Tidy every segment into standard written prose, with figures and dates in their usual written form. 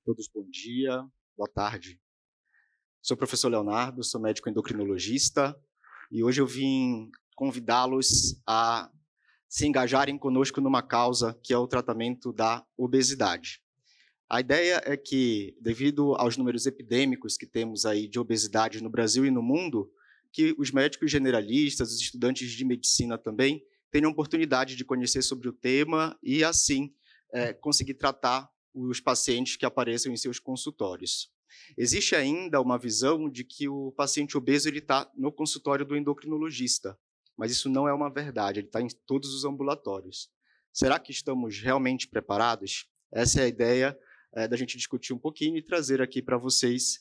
todos bom dia, boa tarde. Sou o professor Leonardo, sou médico endocrinologista e hoje eu vim convidá-los a se engajarem conosco numa causa que é o tratamento da obesidade. A ideia é que, devido aos números epidêmicos que temos aí de obesidade no Brasil e no mundo, que os médicos generalistas, os estudantes de medicina também, tenham oportunidade de conhecer sobre o tema e, assim, conseguir tratar os pacientes que apareçam em seus consultórios. Existe ainda uma visão de que o paciente obeso está no consultório do endocrinologista, mas isso não é uma verdade, ele está em todos os ambulatórios. Será que estamos realmente preparados? Essa é a ideia da gente discutir um pouquinho e trazer aqui para vocês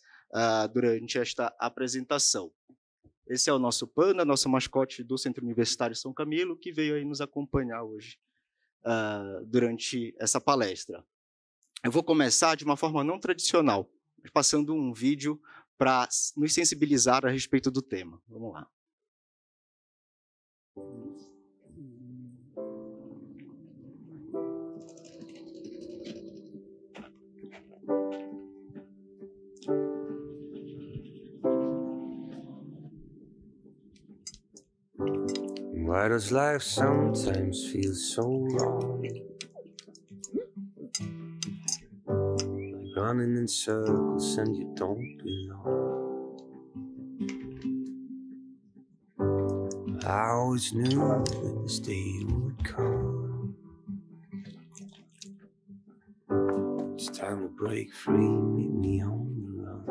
durante esta apresentação. Esse é o nosso Panda, nosso mascote do Centro Universitário São Camilo, que veio aí nos acompanhar hoje durante essa palestra. Eu vou começar de uma forma não tradicional, passando um vídeo para nos sensibilizar a respeito do tema. Vamos lá. Why does life sometimes feel so wrong? Like running in circles and you don't belong. I always knew that this day would come. It's time to break free, meet me on the run.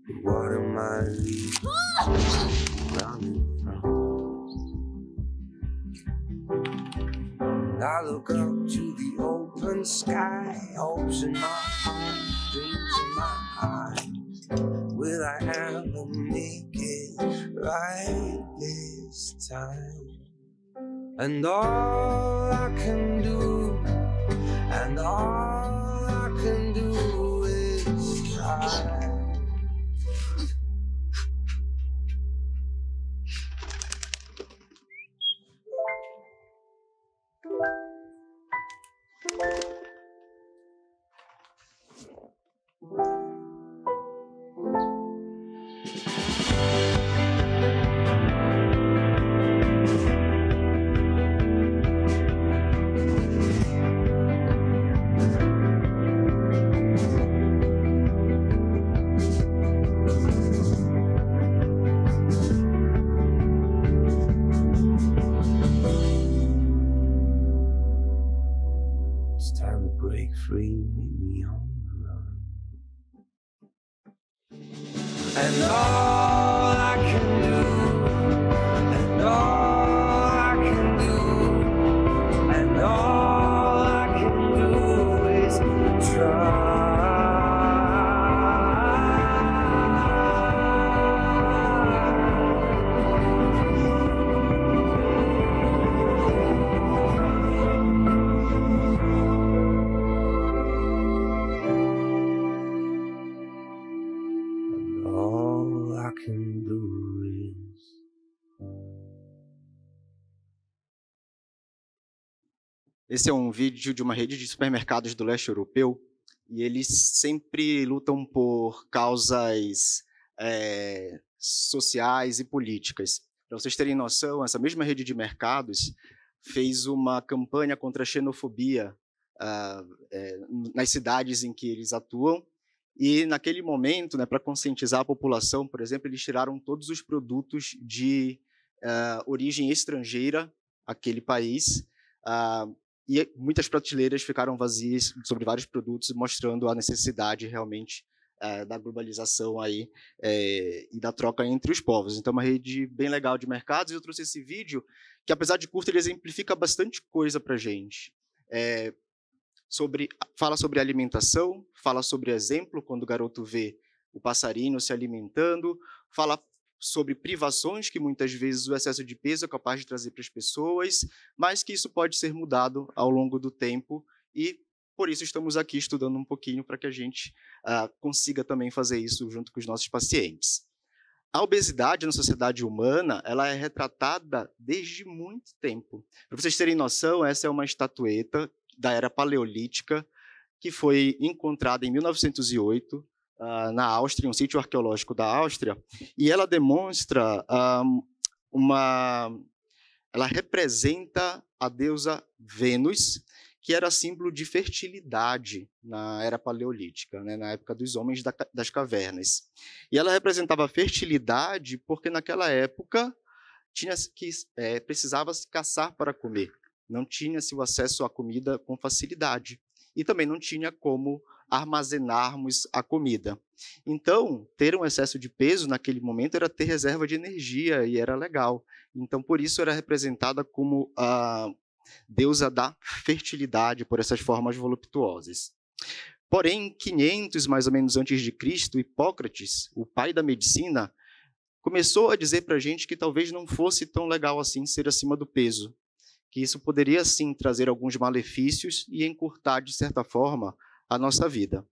But what am I running from? And I look up to the open sky, hopes in my heart, dreams in my eyes. Will I ever make it right this time? And all I can do, and all I can do is try. Free, meet me on the run. And all I can do, and all I can do, and all I can do is try. Esse é um vídeo de uma rede de supermercados do leste europeu e eles sempre lutam por causas sociais e políticas. Para vocês terem noção, essa mesma rede de mercados fez uma campanha contra a xenofobia nas cidades em que eles atuam e, naquele momento, para conscientizar a população, por exemplo, eles tiraram todos os produtos de origem estrangeira àquele país, e muitas prateleiras ficaram vazias sobre vários produtos, mostrando a necessidade realmente da globalização aí, e da troca entre os povos. Então, uma rede bem legal de mercados. E eu trouxe esse vídeo que, apesar de curto, ele exemplifica bastante coisa para a gente. Fala sobre alimentação, fala sobre exemplo, quando o garoto vê o passarinho se alimentando, fala sobre privações que muitas vezes o excesso de peso é capaz de trazer para as pessoas, mas que isso pode ser mudado ao longo do tempo e por isso estamos aqui estudando um pouquinho para que a gente consiga também fazer isso junto com os nossos pacientes. A obesidade na sociedade humana ela é retratada desde muito tempo. Para vocês terem noção, essa é uma estatueta da era paleolítica, que foi encontrada em 1908, na Áustria, em um sítio arqueológico da Áustria, e ela demonstra ela representa a deusa Vênus, que era símbolo de fertilidade na era paleolítica, né, na época dos homens das cavernas. E ela representava a fertilidade porque, naquela época, precisava-se caçar para comer. Não tinha-se o acesso à comida com facilidade. E também não tinha como armazenarmos a comida. Então, ter um excesso de peso naquele momento era ter reserva de energia, e era legal. Então, por isso, era representada como a deusa da fertilidade, por essas formas voluptuosas. Porém, 500 mais ou menos antes de Cristo, Hipócrates, o pai da medicina, começou a dizer para a gente que talvez não fosse tão legal assim ser acima do peso, que isso poderia, sim, trazer alguns malefícios e encurtar, de certa forma, a nossa vida.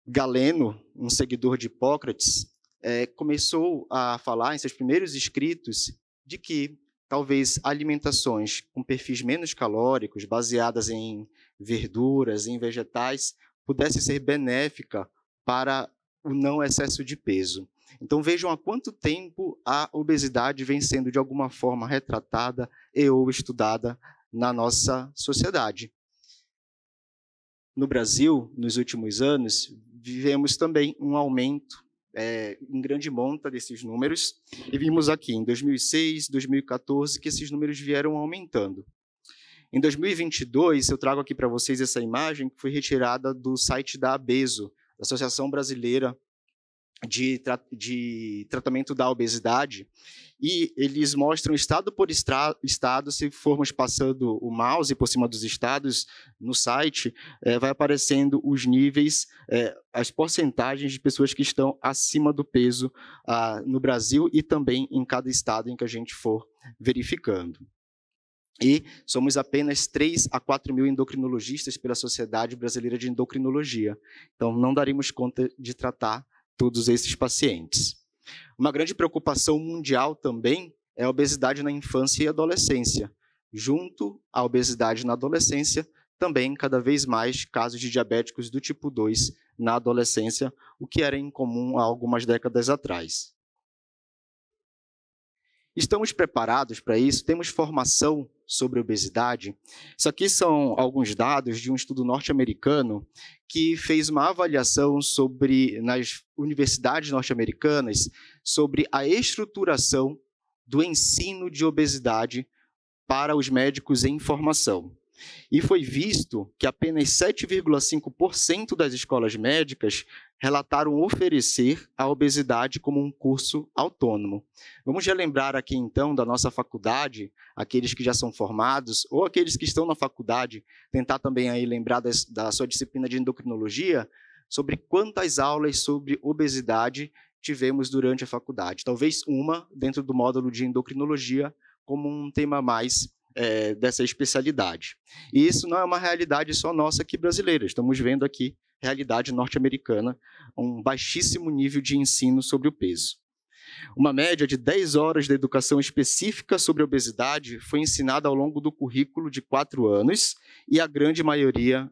Galeno, um seguidor de Hipócrates, começou a falar em seus primeiros escritos de que talvez alimentações com perfis menos calóricos, baseadas em verduras, em vegetais, pudesse ser benéfica para o não excesso de peso. Então, vejam há quanto tempo a obesidade vem sendo, de alguma forma, retratada ou estudada na nossa sociedade. No Brasil, nos últimos anos, vivemos também um aumento em grande monta desses números, e vimos aqui, em 2006, 2014, que esses números vieram aumentando. Em 2022, eu trago aqui para vocês essa imagem que foi retirada do site da ABESO, Associação Brasileira de Tratamento da Obesidade, e eles mostram estado por estado. Se formos passando o mouse por cima dos estados no site, vai aparecendo os níveis, as porcentagens de pessoas que estão acima do peso no Brasil e também em cada estado em que a gente for verificando. E somos apenas 3 a 4 mil endocrinologistas pela Sociedade Brasileira de Endocrinologia. Então, não daríamos conta de tratar todos esses pacientes. Uma grande preocupação mundial também é a obesidade na infância e adolescência. Junto à obesidade na adolescência, também cada vez mais casos de diabéticos do tipo 2 na adolescência, o que era incomum há algumas décadas atrás. Estamos preparados para isso? Temos formação sobre obesidade? Isso aqui são alguns dados de um estudo norte-americano que fez uma avaliação nas universidades norte-americanas sobre a estruturação do ensino de obesidade para os médicos em formação. E foi visto que apenas 7,5% das escolas médicas relataram oferecer a obesidade como um curso autônomo. Vamos relembrar aqui, então, da nossa faculdade, aqueles que já são formados, ou aqueles que estão na faculdade, tentar também aí lembrar da sua disciplina de endocrinologia, sobre quantas aulas sobre obesidade tivemos durante a faculdade. Talvez uma dentro do módulo de endocrinologia, como um tema mais dessa especialidade. E isso não é uma realidade só nossa aqui brasileira. Estamos vendo aqui realidade norte-americana, um baixíssimo nível de ensino sobre o peso. Uma média de 10 horas de educação específica sobre obesidade foi ensinada ao longo do currículo de 4 anos, e a grande maioria,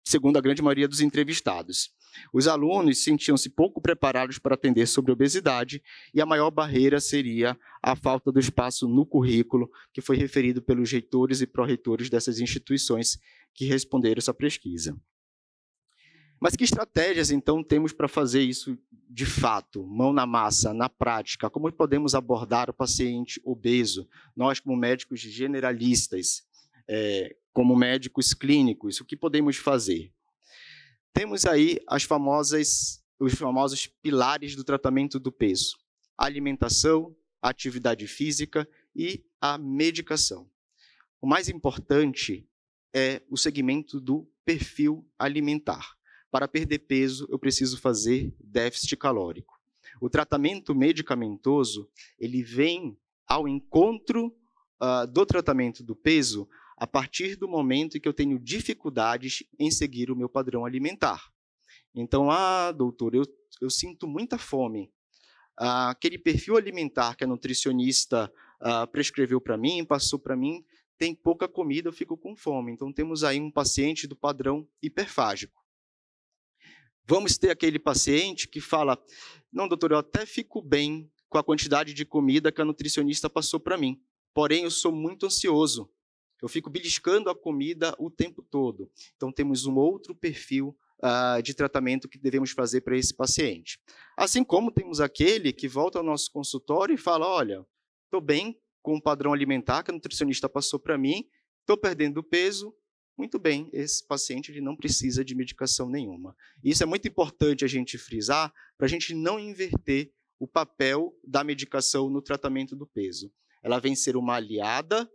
segundo a grande maioria dos entrevistados. Os alunos sentiam-se pouco preparados para atender sobre obesidade, e a maior barreira seria a falta do espaço no currículo, que foi referido pelos reitores e pró-reitores dessas instituições que responderam essa pesquisa. Mas que estratégias, então, temos para fazer isso de fato, mão na massa, na prática? Como podemos abordar o paciente obeso? Nós, como médicos generalistas, como médicos clínicos, o que podemos fazer? Temos aí os famosos pilares do tratamento do peso: a alimentação, a atividade física e a medicação. O mais importante é o segmento do perfil alimentar. Para perder peso, eu preciso fazer déficit calórico. O tratamento medicamentoso, ele vem ao encontro do tratamento do peso a partir do momento em que eu tenho dificuldades em seguir o meu padrão alimentar. Então, doutor, eu sinto muita fome. Aquele perfil alimentar que a nutricionista prescreveu para mim, passou para mim, tem pouca comida, eu fico com fome. Então, temos aí um paciente do padrão hiperfágico. Vamos ter aquele paciente que fala, não, doutor, eu até fico bem com a quantidade de comida que a nutricionista passou para mim, porém, eu sou muito ansioso. Eu fico beliscando a comida o tempo todo. Então, temos um outro perfil de tratamento que devemos fazer para esse paciente. Assim como temos aquele que volta ao nosso consultório e fala, olha, estou bem com o padrão alimentar que a nutricionista passou para mim, estou perdendo peso, muito bem, esse paciente ele não precisa de medicação nenhuma. Isso é muito importante a gente frisar, para a gente não inverter o papel da medicação no tratamento do peso. Ela vem ser uma aliada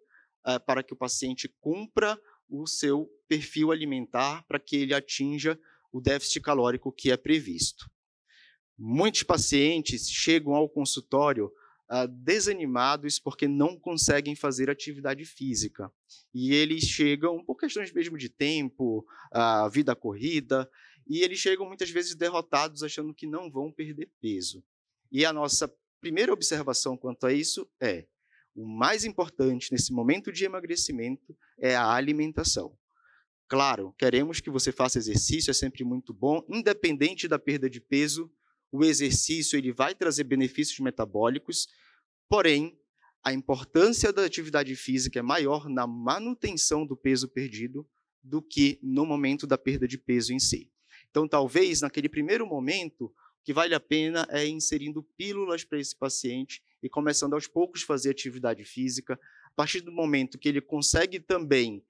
para que o paciente cumpra o seu perfil alimentar, para que ele atinja o déficit calórico que é previsto. Muitos pacientes chegam ao consultório desanimados porque não conseguem fazer atividade física. E eles chegam por questões mesmo de tempo, vida corrida, e eles chegam muitas vezes derrotados, achando que não vão perder peso. E a nossa primeira observação quanto a isso é: o mais importante nesse momento de emagrecimento é a alimentação. Claro, queremos que você faça exercício, é sempre muito bom, independente da perda de peso, o exercício ele vai trazer benefícios metabólicos, porém, a importância da atividade física é maior na manutenção do peso perdido do que no momento da perda de peso em si. Então, talvez, naquele primeiro momento, o que vale a pena é inserindo pílulas para esse paciente e começando aos poucos a fazer atividade física. A partir do momento que ele consegue também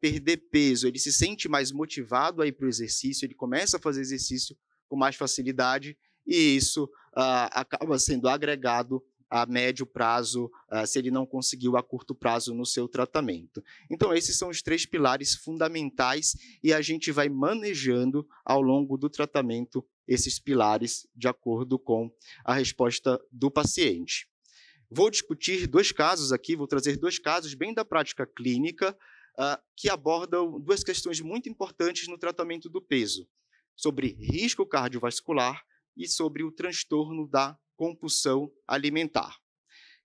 perder peso, ele se sente mais motivado a ir para o exercício, ele começa a fazer exercício com mais facilidade, e isso acaba sendo agregado a médio prazo, se ele não conseguiu a curto prazo no seu tratamento. Então, esses são os 3 pilares fundamentais e a gente vai manejando ao longo do tratamento esses pilares de acordo com a resposta do paciente. Vou discutir 2 casos aqui, vou trazer 2 casos bem da prática clínica que abordam 2 questões muito importantes no tratamento do peso, sobre risco cardiovascular e sobre o transtorno da compulsão alimentar.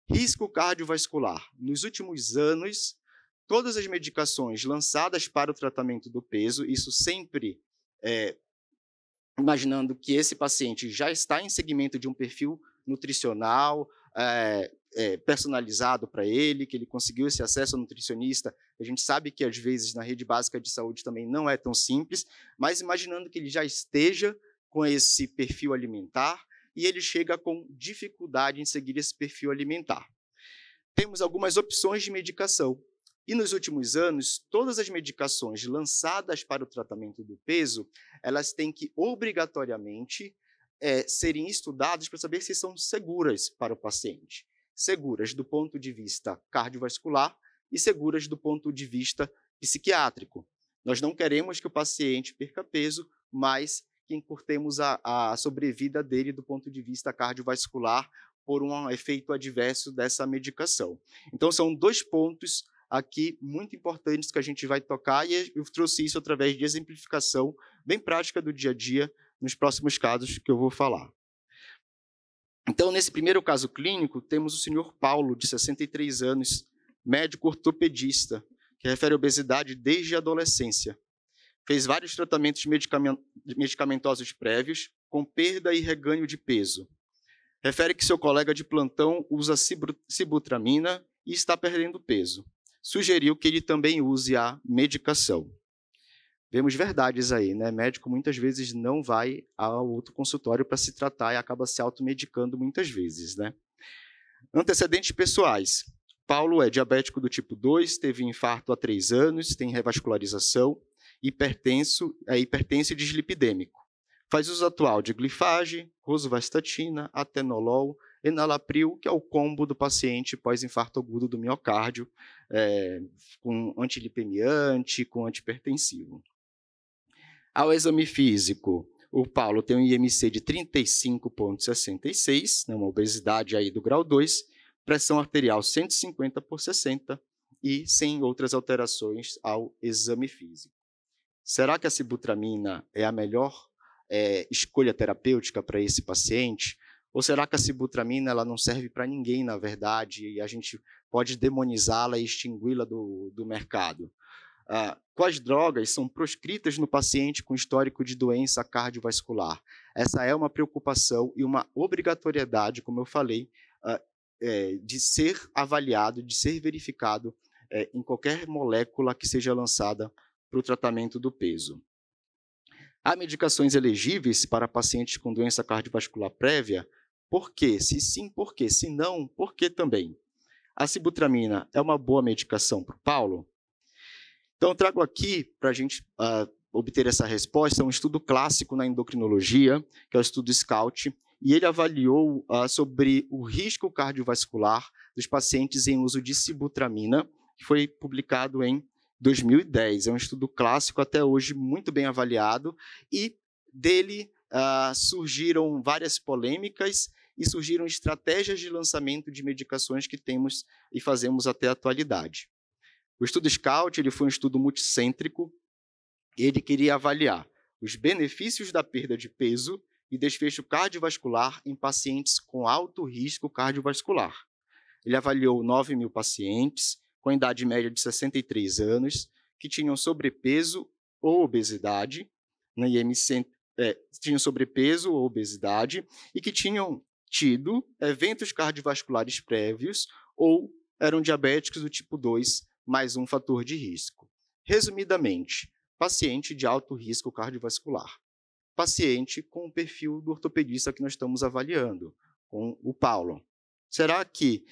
Risco cardiovascular. Nos últimos anos, todas as medicações lançadas para o tratamento do peso, isso sempre imaginando que esse paciente já está em segmento de um perfil nutricional personalizado para ele, que ele conseguiu esse acesso ao nutricionista. A gente sabe que, às vezes, na rede básica de saúde também não é tão simples, mas imaginando que ele já esteja com esse perfil alimentar, e ele chega com dificuldade em seguir esse perfil alimentar. Temos algumas opções de medicação. E nos últimos anos, todas as medicações lançadas para o tratamento do peso, elas têm que obrigatoriamente serem estudadas para saber se são seguras para o paciente. Seguras do ponto de vista cardiovascular e seguras do ponto de vista psiquiátrico. Nós não queremos que o paciente perca peso, mas que encurtemos a sobrevida dele do ponto de vista cardiovascular por um efeito adverso dessa medicação. Então, são 2 pontos aqui muito importantes que a gente vai tocar, e eu trouxe isso através de exemplificação bem prática do dia a dia nos próximos casos que eu vou falar. Então, nesse primeiro caso clínico, temos o senhor Paulo, de 63 anos, médico ortopedista, que refere a obesidade desde a adolescência. Fez vários tratamentos medicamentosos prévios, com perda e reganho de peso. Refere que seu colega de plantão usa sibutramina e está perdendo peso. Sugeriu que ele também use a medicação. Vemos verdades aí, né? Médico muitas vezes não vai ao outro consultório para se tratar e acaba se automedicando muitas vezes, né? Antecedentes pessoais. Paulo é diabético do tipo 2, teve infarto há 3 anos, tem revascularização, hipertenso e dislipidêmico. Faz uso atual de glifage, rosuvastatina, atenolol, enalapril, que é o combo do paciente pós-infarto agudo do miocárdio, com antilipemiante, com antihipertensivo. Ao exame físico, o Paulo tem um IMC de 35,66, né, uma obesidade aí do grau 2, pressão arterial 150/60 e sem outras alterações ao exame físico. Será que a sibutramina é a melhor escolha terapêutica para esse paciente? Ou será que a sibutramina ela não serve para ninguém, na verdade, e a gente pode demonizá-la e extingui-la do mercado? Quais drogas são proscritas no paciente com histórico de doença cardiovascular? Essa é uma preocupação e uma obrigatoriedade, como eu falei, de ser avaliado, de ser verificado em qualquer molécula que seja lançada para o tratamento do peso. Há medicações elegíveis para pacientes com doença cardiovascular prévia? Por quê? Se sim, por quê? Se não, por quê também? A sibutramina é uma boa medicação para o Paulo? Então, eu trago aqui, para a gente obter essa resposta, um estudo clássico na endocrinologia, que é o estudo SCOUT, e ele avaliou sobre o risco cardiovascular dos pacientes em uso de sibutramina, que foi publicado em 2010. É um estudo clássico, até hoje, muito bem avaliado, e dele surgiram várias polêmicas e surgiram estratégias de lançamento de medicações que temos e fazemos até a atualidade. O estudo SCOUT ele foi um estudo multicêntrico, e ele queria avaliar os benefícios da perda de peso e desfecho cardiovascular em pacientes com alto risco cardiovascular. Ele avaliou 9.000 pacientes com idade média de 63 anos, que tinham sobrepeso ou obesidade, na IMC, tinham sobrepeso ou obesidade, e que tinham tido eventos cardiovasculares prévios ou eram diabéticos do tipo 2, mais um fator de risco. Resumidamente, paciente de alto risco cardiovascular. Paciente com o perfil do ortopedista que nós estamos avaliando, com o Paulo. Será que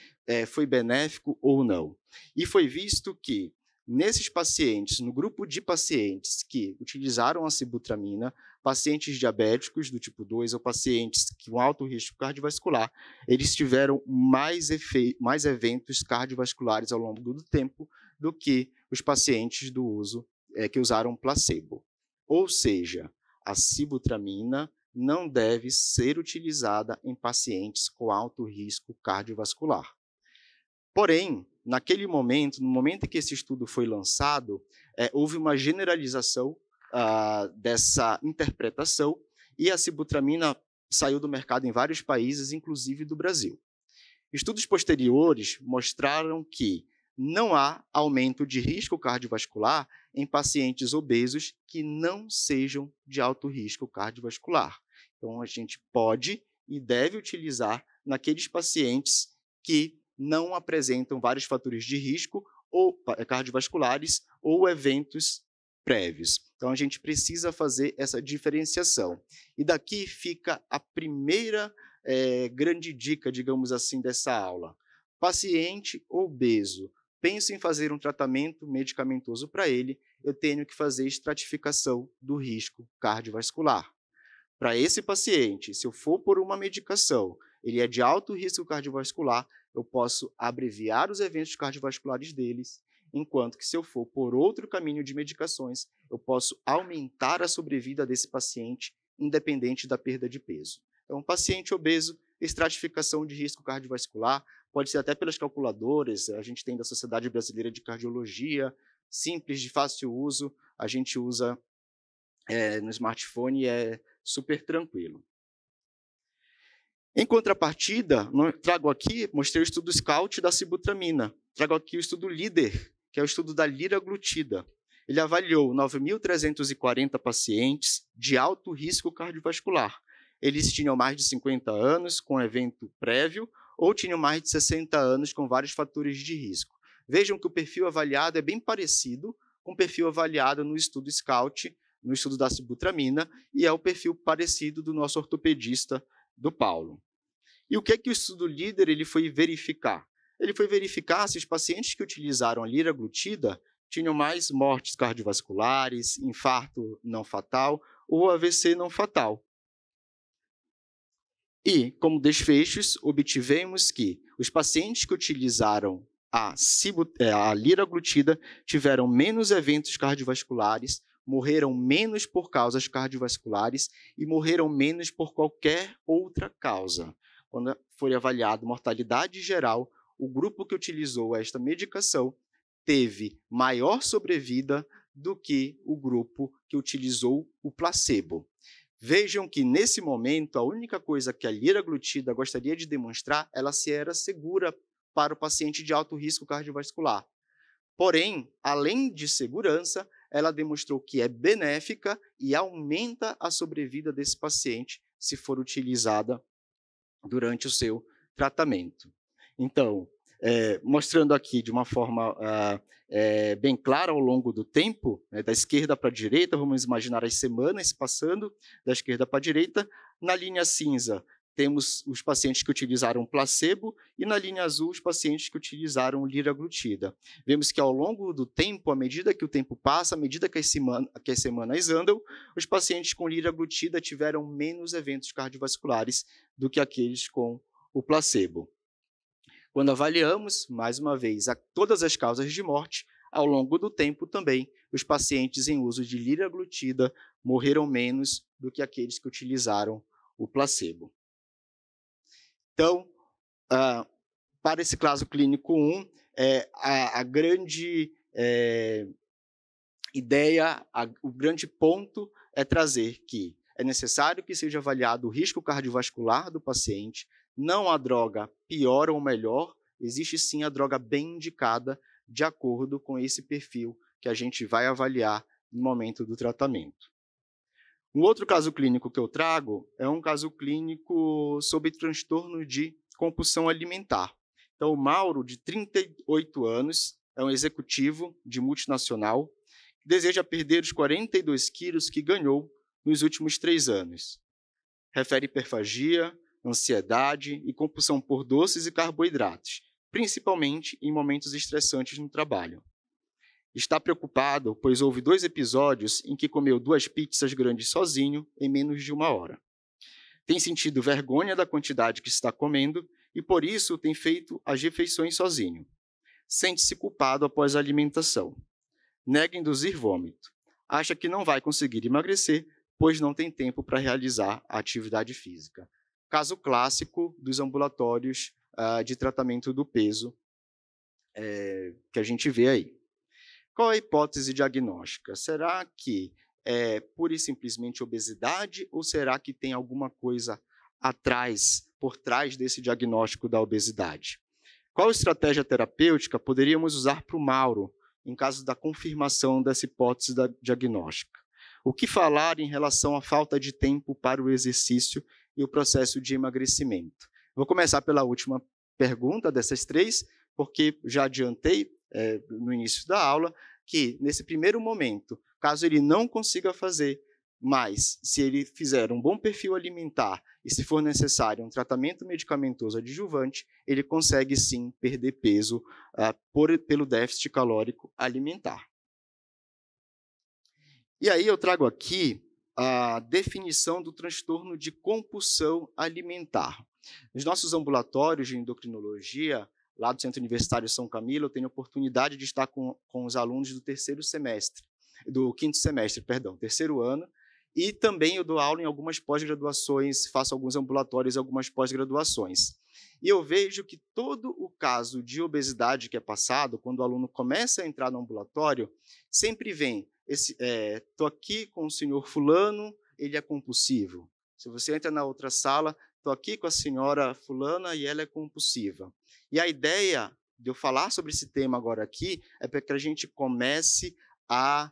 foi benéfico ou não? E foi visto que, nesses pacientes, no grupo de pacientes que utilizaram a sibutramina, pacientes diabéticos do tipo 2 ou pacientes com alto risco cardiovascular, eles tiveram mais eventos cardiovasculares ao longo do tempo do que os pacientes do uso que usaram placebo. Ou seja, a sibutramina não deve ser utilizada em pacientes com alto risco cardiovascular. Porém, naquele momento, no momento em que esse estudo foi lançado, houve uma generalização dessa interpretação e a sibutramina saiu do mercado em vários países, inclusive do Brasil. Estudos posteriores mostraram que não há aumento de risco cardiovascular em pacientes obesos que não sejam de alto risco cardiovascular. Então, a gente pode e deve utilizar naqueles pacientes que não apresentam vários fatores de risco ou cardiovasculares ou eventos prévios. Então, a gente precisa fazer essa diferenciação. E daqui fica a primeira grande dica, digamos assim, dessa aula. Paciente obeso, penso em fazer um tratamento medicamentoso para ele, eu tenho que fazer estratificação do risco cardiovascular. Para esse paciente, se eu for por uma medicação, ele é de alto risco cardiovascular, eu posso abreviar os eventos cardiovasculares deles, enquanto que se eu for por outro caminho de medicações, eu posso aumentar a sobrevida desse paciente, independente da perda de peso. Então, paciente obeso, estratificação de risco cardiovascular, pode ser até pelas calculadoras, a gente tem da Sociedade Brasileira de Cardiologia, simples, de fácil uso, a gente usa no smartphone e é super tranquilo. Em contrapartida, trago aqui, mostrei o estudo SCOUT da sibutramina, trago aqui o estudo LEADER, que é o estudo da liraglutida. Ele avaliou 9.340 pacientes de alto risco cardiovascular. Eles tinham mais de 50 anos com evento prévio ou tinham mais de 60 anos com vários fatores de risco. Vejam que o perfil avaliado é bem parecido com o perfil avaliado no estudo SCOUT, no estudo da sibutramina, e é o perfil parecido do nosso ortopedista, do Paulo. E o que o estudo LEADER ele foi verificar? Ele foi verificar se os pacientes que utilizaram a liraglutida tinham mais mortes cardiovasculares, infarto não fatal ou AVC não fatal. E, como desfechos, obtivemos que os pacientes que utilizaram a liraglutida tiveram menos eventos cardiovasculares, morreram menos por causas cardiovasculares e morreram menos por qualquer outra causa. Quando foi avaliado mortalidade geral, o grupo que utilizou esta medicação teve maior sobrevida do que o grupo que utilizou o placebo. Vejam que, nesse momento, a única coisa que a liraglutida gostaria de demonstrar, ela se era segura para o paciente de alto risco cardiovascular. Porém, além de segurança, ela demonstrou que é benéfica e aumenta a sobrevida desse paciente se for utilizada durante o seu tratamento. Então, mostrando aqui de uma forma bem clara ao longo do tempo, da esquerda para a direita, vamos imaginar as semanas passando da esquerda para a direita. Na linha cinza, temos os pacientes que utilizaram placebo e na linha azul os pacientes que utilizaram liraglutida. Vemos que ao longo do tempo, à medida que o tempo passa, à medida que as semanas andam, os pacientes com liraglutida tiveram menos eventos cardiovasculares do que aqueles com o placebo. Quando avaliamos, mais uma vez, todas as causas de morte, ao longo do tempo também, os pacientes em uso de liraglutida morreram menos do que aqueles que utilizaram o placebo. Então, para esse caso clínico 1, a grande ideia, o grande ponto é trazer que é necessário que seja avaliado o risco cardiovascular do paciente. Não há droga pior ou melhor, existe sim a droga bem indicada de acordo com esse perfil que a gente vai avaliar no momento do tratamento. Um outro caso clínico que eu trago é um caso clínico sobre transtorno de compulsão alimentar. Então, o Mauro, de 38 anos, é um executivo de multinacional que deseja perder os 42 quilos que ganhou nos últimos 3 anos. Refere hiperfagia, ansiedade e compulsão por doces e carboidratos, principalmente em momentos estressantes no trabalho. Está preocupado, pois houve 2 episódios em que comeu 2 pizzas grandes sozinho em menos de 1 hora. Tem sentido vergonha da quantidade que está comendo e, por isso, tem feito as refeições sozinho. Sente-se culpado após a alimentação. Nega induzir vômito. Acha que não vai conseguir emagrecer, pois não tem tempo para realizar a atividade física. Caso clássico dos ambulatórios de tratamento do peso que a gente vê aí. Qual a hipótese diagnóstica? Será que é pura e simplesmente obesidade ou será que tem alguma coisa por trás desse diagnóstico da obesidade? Qual estratégia terapêutica poderíamos usar para o Mauro em caso da confirmação dessa hipótese diagnóstica? O que falar em relação à falta de tempo para o exercício e o processo de emagrecimento? Vou começar pela última pergunta dessas 3, porque já adiantei no início da aula que, nesse primeiro momento, caso ele não consiga fazer, mas se ele fizer um bom perfil alimentar e, se for necessário, um tratamento medicamentoso adjuvante, ele consegue sim perder peso pelo déficit calórico alimentar. E aí eu trago aqui a definição do transtorno de compulsão alimentar. Nos nossos ambulatórios de endocrinologia, lá do Centro Universitário São Camilo, eu tenho a oportunidade de estar com os alunos do terceiro ano, e também eu dou aula em algumas pós-graduações, faço alguns ambulatórios e algumas pós-graduações. E eu vejo que todo o caso de obesidade que é passado, quando o aluno começa a entrar no ambulatório, sempre vem, estou aqui com o senhor fulano, ele é compulsivo. Se você entra na outra sala, estou aqui com a senhora fulana e ela é compulsiva. E a ideia de eu falar sobre esse tema agora aqui é para que a gente comece a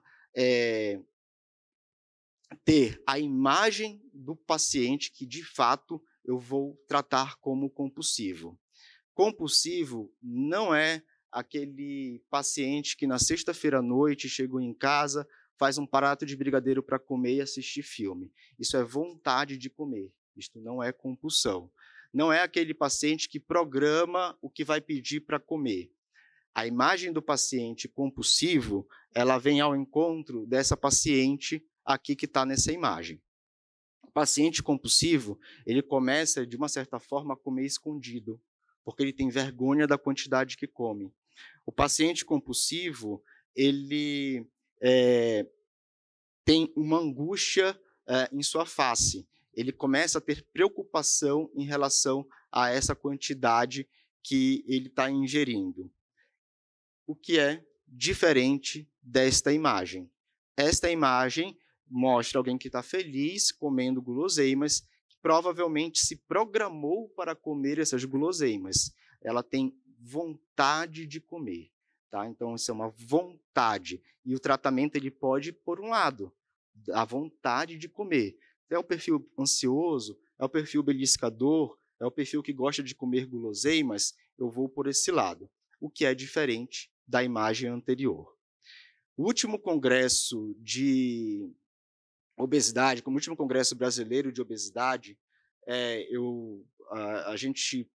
ter a imagem do paciente que, de fato, eu vou tratar como compulsivo. Compulsivo não é aquele paciente que, na sexta-feira à noite, chegou em casa, faz um prato de brigadeiro para comer e assistir filme. Isso é vontade de comer. Isto não é compulsão. Não é aquele paciente que programa o que vai pedir para comer. A imagem do paciente compulsivo, ela vem ao encontro dessa paciente aqui que está nessa imagem. O paciente compulsivo, ele começa, de uma certa forma, a comer escondido, porque ele tem vergonha da quantidade que come. O paciente compulsivo, ele tem uma angústia em sua face. Ele começa a ter preocupação em relação a essa quantidade que ele está ingerindo. O que é diferente desta imagem. Esta imagem mostra alguém que está feliz comendo guloseimas, que provavelmente se programou para comer essas guloseimas. Ela tem vontade de comer. Tá? Então, isso é uma vontade. E o tratamento ele pode, por um lado, a vontade de comer. É o perfil ansioso, é o perfil beliscador, é o perfil que gosta de comer guloseimas, eu vou por esse lado, o que é diferente da imagem anterior. O último congresso de obesidade, como o último congresso brasileiro de obesidade, a gente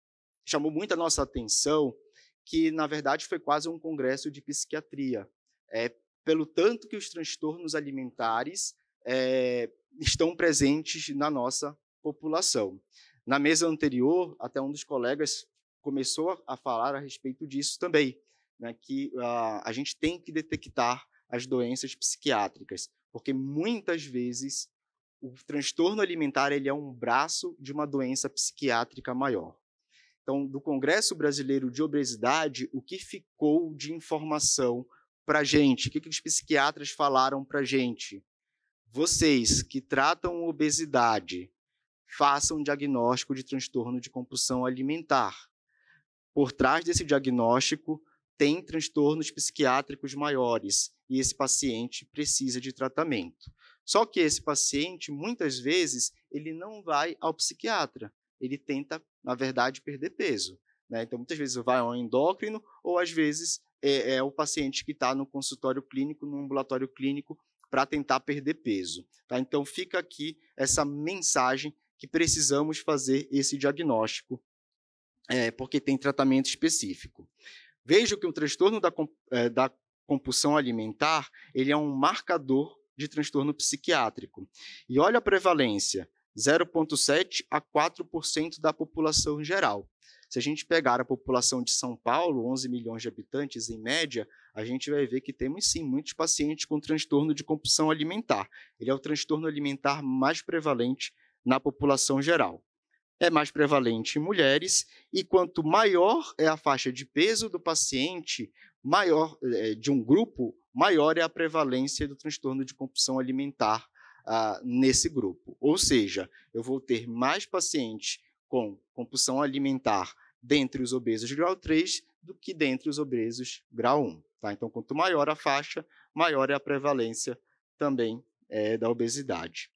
chamou muito a nossa atenção que, na verdade, foi quase um congresso de psiquiatria, pelo tanto que os transtornos alimentares estão presentes na nossa população. Na mesa anterior, até um dos colegas começou a falar a respeito disso também, né, que a gente tem que detectar as doenças psiquiátricas, porque muitas vezes o transtorno alimentar ele é um braço de uma doença psiquiátrica maior. Então, do Congresso Brasileiro de Obesidade, o que ficou de informação para a gente? O que os psiquiatras falaram para a gente? Vocês que tratam obesidade, façam um diagnóstico de transtorno de compulsão alimentar. Por trás desse diagnóstico, tem transtornos psiquiátricos maiores e esse paciente precisa de tratamento. Só que esse paciente, muitas vezes, ele não vai ao psiquiatra. Ele tenta, na verdade, perder peso, né? Então, muitas vezes vai ao endócrino ou, às vezes, é o paciente que está no consultório clínico, no ambulatório clínico, para tentar perder peso. Tá? Então, fica aqui essa mensagem que precisamos fazer esse diagnóstico, porque tem tratamento específico. Veja que o transtorno da compulsão alimentar ele é um marcador de transtorno psiquiátrico. E olha a prevalência, 0,7% a 4% da população geral. Se a gente pegar a população de São Paulo, 11 milhões de habitantes em média, a gente vai ver que temos sim muitos pacientes com transtorno de compulsão alimentar. Ele é o transtorno alimentar mais prevalente na população geral. É mais prevalente em mulheres e quanto maior é a faixa de peso do paciente, maior de um grupo, maior é a prevalência do transtorno de compulsão alimentar nesse grupo. Ou seja, eu vou ter mais pacientes com compulsão alimentar dentre os obesos grau 3 do que dentre os obesos grau 1. Tá? Então, quanto maior a faixa, maior é a prevalência também da obesidade.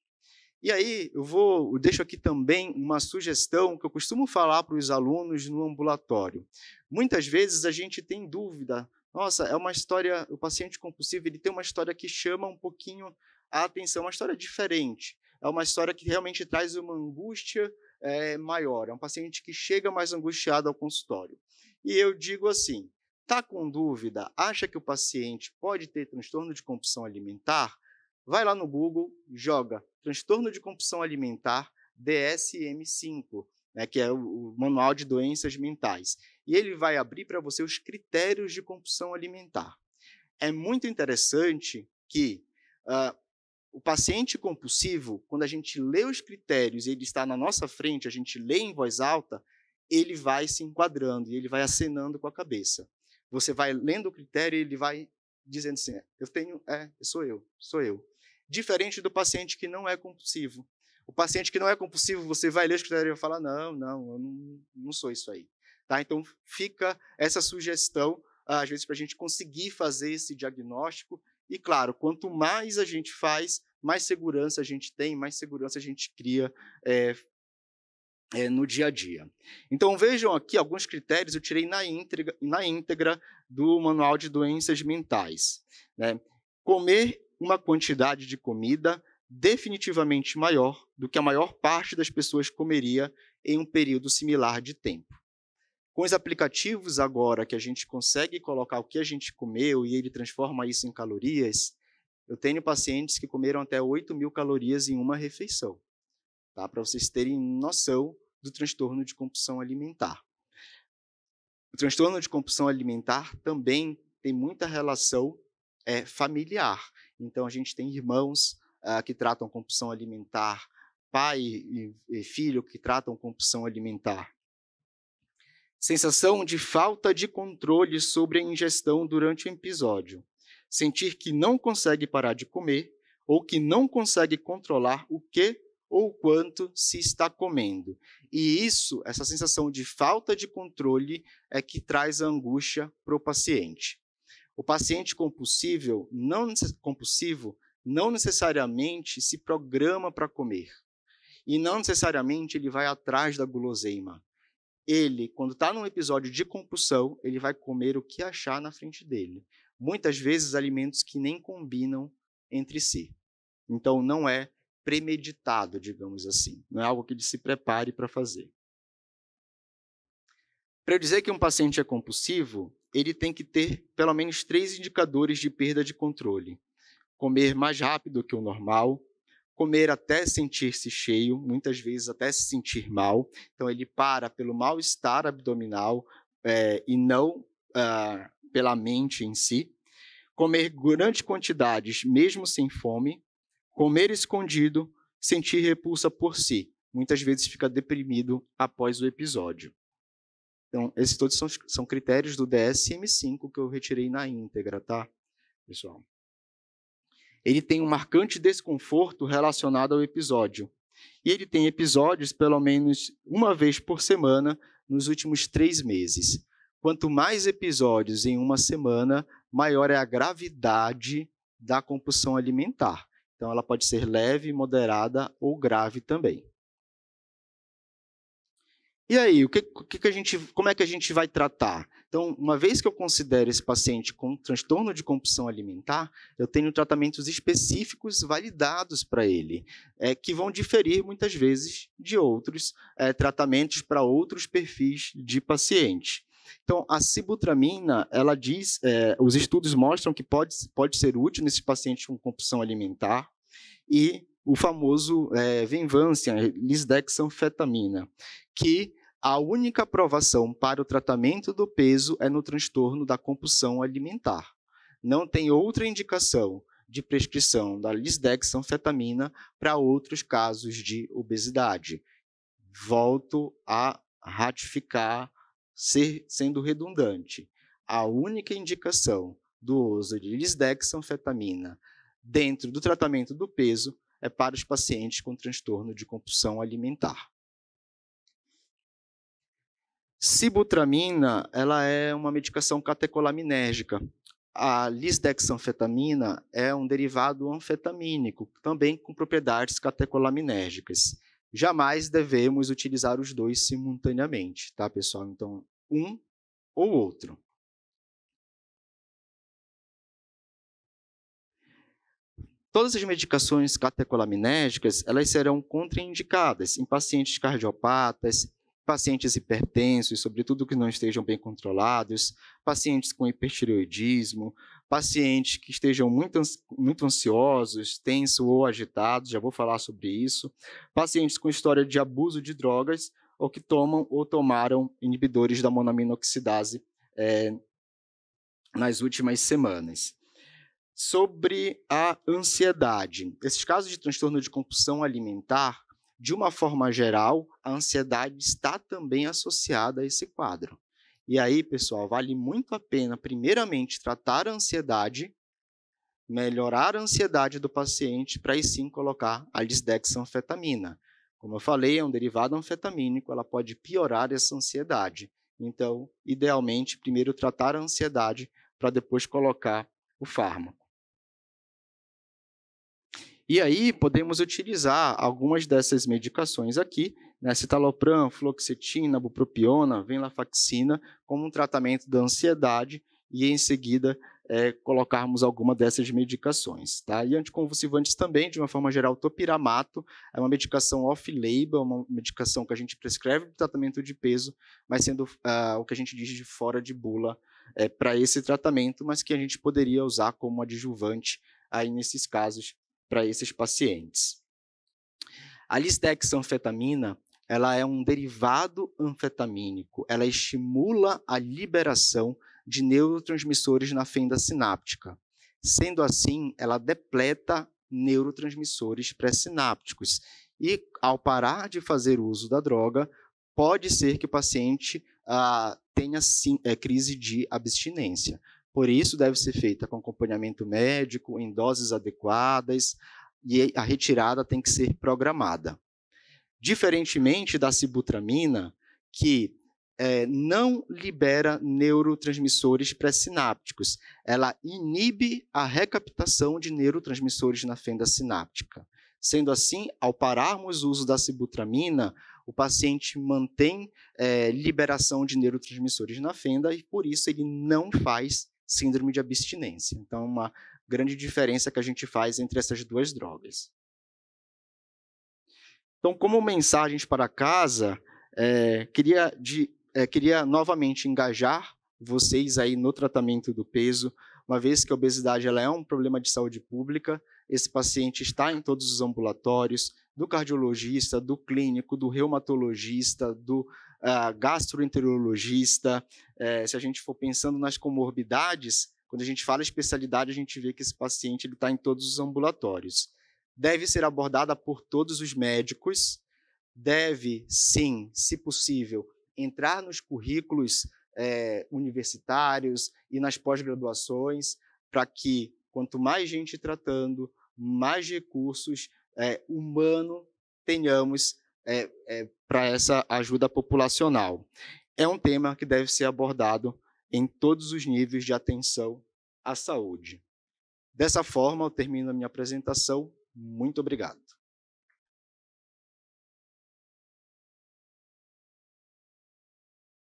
E aí, eu deixo aqui também uma sugestão que eu costumo falar para os alunos no ambulatório. Muitas vezes a gente tem dúvida, nossa, é uma história, o paciente compulsivo ele tem uma história que chama um pouquinho a atenção, uma história diferente. É uma história que realmente traz uma angústia maior, é um paciente que chega mais angustiado ao consultório. E eu digo assim, está com dúvida, acha que o paciente pode ter transtorno de compulsão alimentar? Vai lá no Google, joga transtorno de compulsão alimentar DSM-5, né, que é o Manual de Doenças Mentais. E ele vai abrir para você os critérios de compulsão alimentar. É muito interessante que o paciente compulsivo, quando a gente lê os critérios e ele está na nossa frente, a gente lê em voz alta, ele vai se enquadrando e ele vai acenando com a cabeça. Você vai lendo o critério e ele vai dizendo assim, sou eu. Diferente do paciente que não é compulsivo. O paciente que não é compulsivo, você vai ler os critérios e vai falar, não, eu não sou isso aí. Tá? Então, fica essa sugestão, às vezes, para a gente conseguir fazer esse diagnóstico. E, claro, quanto mais a gente faz, mais segurança a gente tem, mais segurança a gente cria no dia a dia. Então, vejam aqui alguns critérios, eu tirei na íntegra do Manual de Doenças Mentais. Né? Comer uma quantidade de comida definitivamente maior do que a maior parte das pessoas comeria em um período similar de tempo. Com os aplicativos agora que a gente consegue colocar o que a gente comeu e ele transforma isso em calorias, eu tenho pacientes que comeram até 8.000 calorias em uma refeição, tá? Para vocês terem noção do transtorno de compulsão alimentar. O transtorno de compulsão alimentar também tem muita relação familiar. Então, a gente tem irmãos que tratam compulsão alimentar, pai e filho que tratam compulsão alimentar. Sensação de falta de controle sobre a ingestão durante o episódio. Sentir que não consegue parar de comer ou que não consegue controlar o que ou o quanto se está comendo. E isso, essa sensação de falta de controle, é que traz a angústia para o paciente. O paciente compulsivo não necessariamente se programa para comer. E não necessariamente ele vai atrás da guloseima. Ele, quando está num episódio de compulsão, ele vai comer o que achar na frente dele. Muitas vezes alimentos que nem combinam entre si. Então, não é premeditado, digamos assim. Não é algo que ele se prepare para fazer. Para eu dizer que um paciente é compulsivo, ele tem que ter pelo menos 3 indicadores de perda de controle. Comer mais rápido que o normal, comer até sentir-se cheio, muitas vezes até se sentir mal. Então, ele para pelo mal-estar abdominal e não pela mente em si. Comer grandes quantidades, mesmo sem fome. Comer escondido, sentir repulsa por si. Muitas vezes fica deprimido após o episódio. Então, esses todos são critérios do DSM-5 que eu retirei na íntegra, tá, pessoal? Ele tem um marcante desconforto relacionado ao episódio. E ele tem episódios pelo menos uma vez por semana nos últimos 3 meses. Quanto mais episódios em uma semana, maior é a gravidade da compulsão alimentar. Então, ela pode ser leve, moderada ou grave também. E aí, como é que a gente vai tratar? Então, uma vez que eu considero esse paciente com transtorno de compulsão alimentar, eu tenho tratamentos específicos validados para ele, que vão diferir muitas vezes de outros tratamentos para outros perfis de paciente. Então, a sibutramina, ela diz, os estudos mostram que pode ser útil nesse paciente com compulsão alimentar, e o famoso Venvansia, lisdexanfetamina, que a única aprovação para o tratamento do peso é no transtorno da compulsão alimentar. Não tem outra indicação de prescrição da lisdexanfetamina para outros casos de obesidade. Volto a ratificar, sendo redundante. A única indicação do uso de lisdexanfetamina dentro do tratamento do peso é para os pacientes com transtorno de compulsão alimentar. Sibutramina, ela é uma medicação catecolamínérgica. A lisdexanfetamina é um derivado anfetamínico, também com propriedades catecolamínérgicas. Jamais devemos utilizar os dois simultaneamente, tá, pessoal? Então, um ou outro. Todas as medicações catecolamínérgicas, elas serão contraindicadas em pacientes cardiopatas, pacientes hipertensos, sobretudo que não estejam bem controlados, pacientes com hipertireoidismo, pacientes que estejam muito ansiosos, tensos ou agitados, já vou falar sobre isso, pacientes com história de abuso de drogas ou que tomam ou tomaram inibidores da monoaminoxidase nas últimas semanas. Sobre a ansiedade. Esses casos de transtorno de compulsão alimentar, de uma forma geral, a ansiedade está também associada a esse quadro. E aí, pessoal, vale muito a pena, primeiramente, tratar a ansiedade, melhorar a ansiedade do paciente, para aí sim colocar a lisdexanfetamina. Como eu falei, é um derivado anfetamínico, ela pode piorar essa ansiedade. Então, idealmente, primeiro tratar a ansiedade, para depois colocar o fármaco. E aí, podemos utilizar algumas dessas medicações aqui, né, citalopram, fluoxetina, bupropiona, venlafaxina, como um tratamento da ansiedade e, em seguida, colocarmos alguma dessas medicações. Tá? E anticonvulsivantes também, de uma forma geral, topiramato, é uma medicação off-label, uma medicação que a gente prescreve para o tratamento de peso, mas sendo o que a gente diz de fora de bula para esse tratamento, mas que a gente poderia usar como adjuvante aí nesses casos, para esses pacientes. A lisdexanfetamina, ela é um derivado anfetamínico, ela estimula a liberação de neurotransmissores na fenda sináptica. Sendo assim, ela depleta neurotransmissores pré-sinápticos. E, ao parar de fazer uso da droga, pode ser que o paciente tenha crise de abstinência. Por isso, deve ser feita com acompanhamento médico, em doses adequadas, e a retirada tem que ser programada. Diferentemente da sibutramina, que não libera neurotransmissores pré-sinápticos, ela inibe a recaptação de neurotransmissores na fenda sináptica. Sendo assim, ao pararmos o uso da sibutramina, o paciente mantém liberação de neurotransmissores na fenda e, por isso, ele não faz síndrome de abstinência. Então, uma grande diferença que a gente faz entre essas duas drogas. Então, como mensagens para casa, queria novamente engajar vocês aí no tratamento do peso, uma vez que a obesidade ela é um problema de saúde pública. Esse paciente está em todos os ambulatórios, do cardiologista, do clínico, do reumatologista, do gastroenterologista. Se a gente for pensando nas comorbidades, quando a gente fala especialidade, a gente vê que esse paciente está em todos os ambulatórios. Deve ser abordada por todos os médicos, deve, sim, se possível, entrar nos currículos universitários e nas pós-graduações, para que, quanto mais gente tratando, mais recursos humanos tenhamos para essa ajuda populacional. É um tema que deve ser abordado em todos os níveis de atenção à saúde. Dessa forma, eu termino a minha apresentação. Muito obrigado.